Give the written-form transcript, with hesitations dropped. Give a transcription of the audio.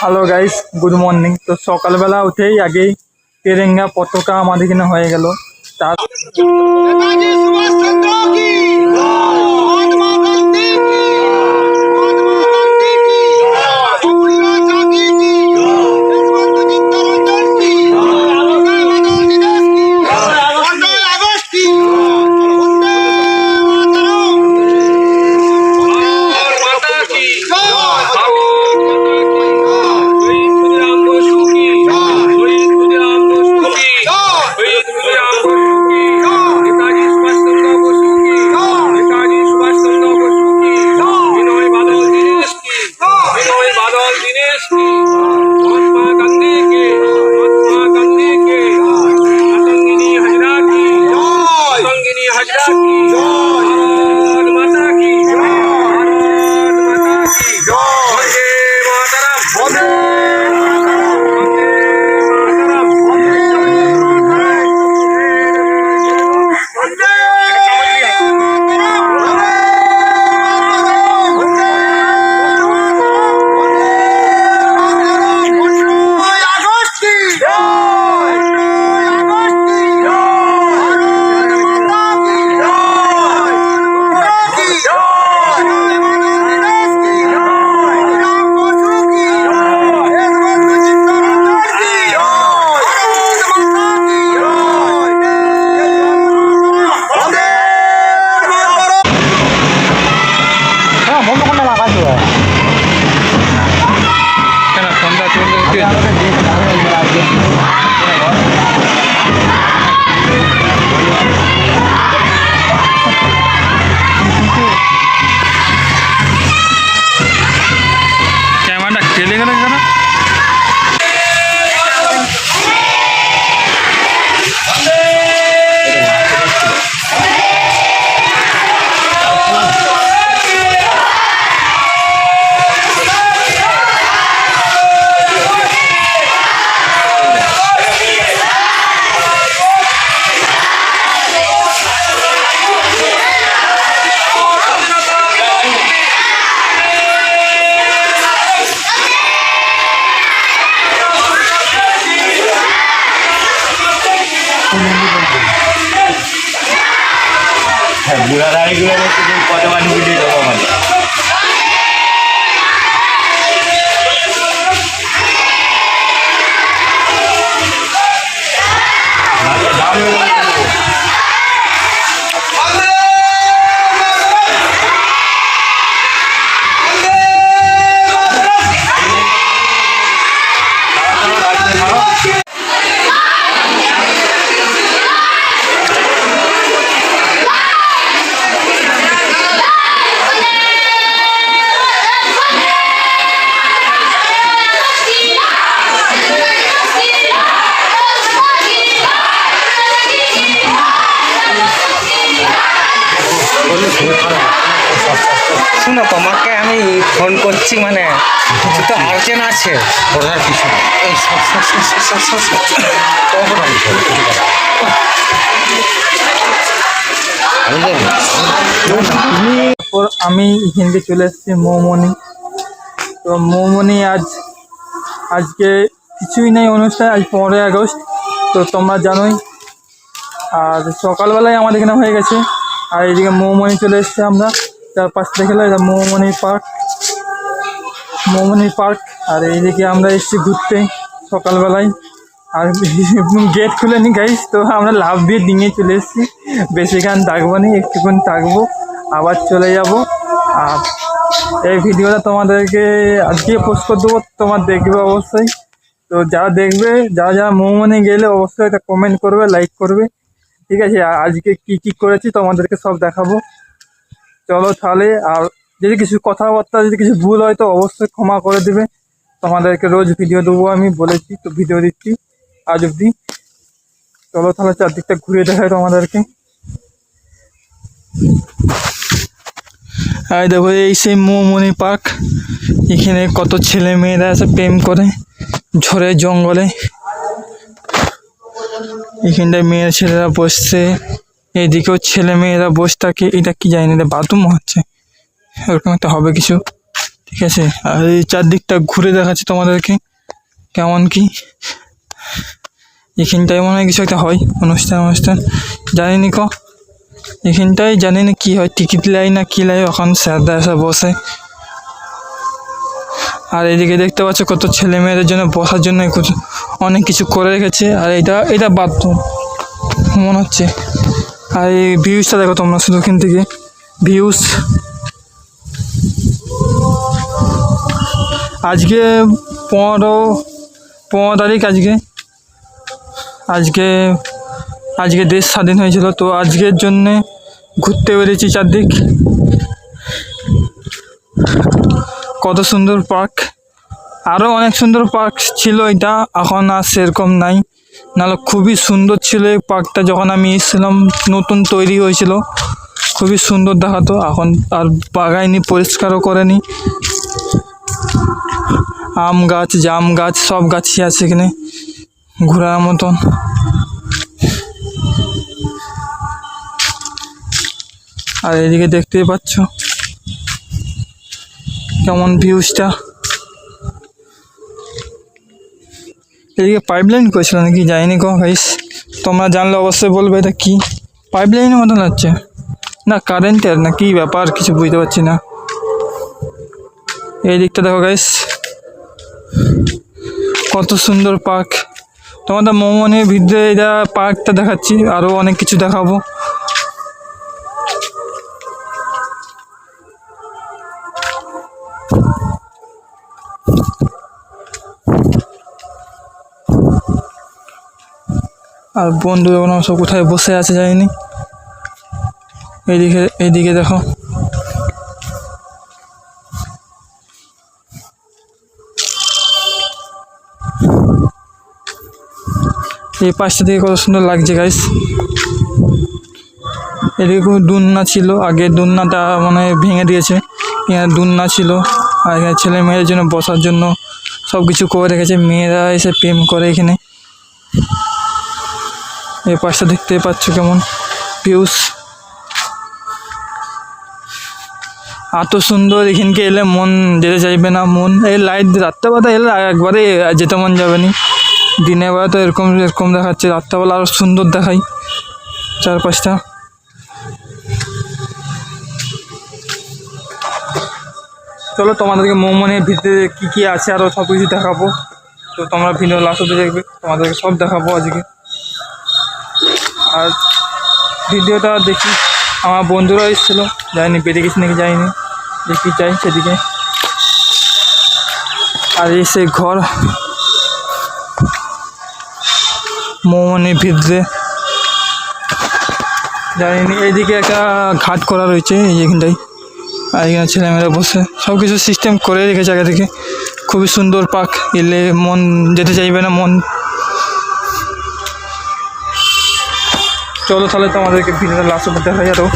Hello guys, good morning. তো সকালবেলা উঠেই আগেই তেরেঙ্গা পতাকা আমাদের এখানে হয়ে গেল। তার नेताजी सुभाष चंद्र की महात्मा गांधी की महात्मा गांधी की इंदिरा गांधी की यशवंत चित्तरंजन की जय माता दिनेश की 15 अगस्त की वंदे मातरम और माता की ক্যামেরাটা খেলে গেল কেন? বুড়া দাঁড়িয়ে কত মানুষ ভিডিও দেবো আমাদের শুনো, তোমাকে আমি ফোন করছি, মানে কিছু তো আর্জেন্ট আছে বোঝার কিছু না। এই তখন আমি তারপর আমি হিন্দি চলে এসেছি মৌমনি। তো মৌমনি আজকে কিছুই নেই অনুষ্ঠান, আজ 15 আগস্ট। তো তোমরা জানোই। আর সকালবেলায় আমাদের এখানে হয়ে গেছে। আর এইদিকে মৌমনি চলে এসছে আমরা। চারপাশ দেখে এটা মৌমনি পার্ক। আর এইদিকে আমরা এসেছি ঘুরতে সকালবেলায়। আর গেট খুলেনি গাইস, তো আমরা লাফ দিয়ে ডিঙে চলে এসেছি। বেশিক্ষণ থাকবো না, একটুক্ষণ থাকবো, আবার চলে যাব। আর এই ভিডিওটা তোমাদেরকে আজকে পোস্ট করে দেবো, তোমার দেখবে অবশ্যই। তো যারা দেখবে, যারা মৌমনি গেলে অবশ্যই এটা কমেন্ট করবে, লাইক করবে, ঠিক আছে? আর আজকে কি করেছি তোমাদেরকে সব দেখাবো। চলো তাহলে। আর যদি কিছু কথাবার্তা যদি কিছু ভুল হয় তো অবশ্যই ক্ষমা করে দেবে। তোমাদেরকে রোজ ভিডিও দেবো, আমি বলেছি তো, ভিডিও দিচ্ছি আজ অবধি। চলো তাহলে চারদিকটা ঘুরে দেখাই তোমাদেরকে। আর দেখো, এই সেই মৌমনি পার্ক। এখানে কত ছেলে মেয়েরা এসে প্রেম করে ঝড়ে জঙ্গলে। এখানটায় মেয়ের ছেলেরা বসছে, এইদিকেও ছেলে মেয়েরা বসে থাকে। এটা কি জানি না, এটা বাথরুম হচ্ছে, এরকম একটা হবে কিছু। ঠিক আছে। আর এই চারদিকটা ঘুরে দেখাচ্ছি তোমাদেরকে কেমন কি। এখানটায় মনে হয় কিছু একটা হয় অনুষ্ঠান জানি নি এখানটায় জানি না কি হয়, টিকিট লাই না কি লাই, এখন স্যারদা এসে বসে। আর এদিকে দেখতে পাচ্ছ কত ছেলে মেয়েদের জন্য বসার জন্য অনেক কিছু করে রেখেছে। আর এটা বাথরুম মনে হচ্ছে। আর এই ভিউজটা দেখো তোমরা শুধু এখান থেকে ভিউজ। আজকে 15 তারিখ। আজকে দেশ স্বাধীন হয়েছিল, তো আজকের জন্যে ঘুরতে বেরিয়েছি চারদিক। কত সুন্দর পার্ক, আরও অনেক সুন্দর পার্ক ছিল, এটা এখন আর সেরকম নাই। নাহলে খুবই সুন্দর ছিল এই পার্কটা, যখন আমি এসেছিলাম নতুন তৈরি হয়েছিল, খুবই সুন্দর দেখাতো। এখন আর বাগায়নি, পরিষ্কারও করেনি। আম গাছ, জাম গাছ, সব গাছই আছে এখানে ঘোরার মতন। আর এদিকে দেখতেই পাচ্ছ কেমন ভিউজটা। এদিকে পাইপলাইন করেছিল নাকি যায়নি গাইস, তোমরা জানলে অবশ্যই বলবে এটা কি। পাইপলাইনের মতন লাগছে না, কারেন্টের না কি ব্যাপার কিছু বুঝতে পারছি না। এই দিকটা দেখো গাইস, কত সুন্দর পার্ক। তোমাদের মোমনের ভিতরে এটা পার্কটা দেখাচ্ছি, আরও অনেক কিছু দেখাবো। আর বন্ধু এখন সব কোথায় বসে আছে যায়নি। এইদিকে দেখো, এই পাশটা থেকে কত সুন্দর লাগছে গাইস। এদিকে কোনো দুলনা ছিল, আগে দুলনাটা মানে ভেঙে দিয়েছে। এখানে দুলনা ছিল, আর এখানে ছেলে মেয়েদের জন্য বসার জন্য সব কিছু করে রেখেছে। মেয়েরা এসে প্রেম করে এখানে। এই পাশটা দেখতে পাচ্ছ কেমন ভিউজ, এত সুন্দর। এখানকে এলে মন যেতে চাইবে না। এই লাইট রাত্রেবেলা এলে একবারে যেতে মন যাবে না। দিনের বেলা তো এরকম দেখাচ্ছে, রাত্রেবেলা আরও সুন্দর দেখায় চারপাশটা। চলো তোমাদেরকে মোমনের ভিতরে কী কী আছে আরও সব কিছু দেখাবো। তো তোমরা ভিডিও লাস্ট অবধি দেখবে, তোমাদেরকে সব দেখাবো আজকে। আর ভিডিওটা দেখি আমার বন্ধুরা এসেছিলো, যায়নি, বেরিয়ে গেছে নাকি যায়নি, দেখি যাই সেদিকে। আর এই সেই ঘর মোমনের ভিতরে জানিনি। এইদিকে একটা ঘাট করা রয়েছে এইখানটাই, আর এখানে ছেলেমেয়েরা বসে সব কিছু সিস্টেম করে রেখেছে আগে থেকে। খুবই সুন্দর পার্ক, এলে মন যেতে চাইবে না মন। চলো তাহলে তোমাদেরকে ভিডিওটা লাস্ট অবধি দেখাই আরও।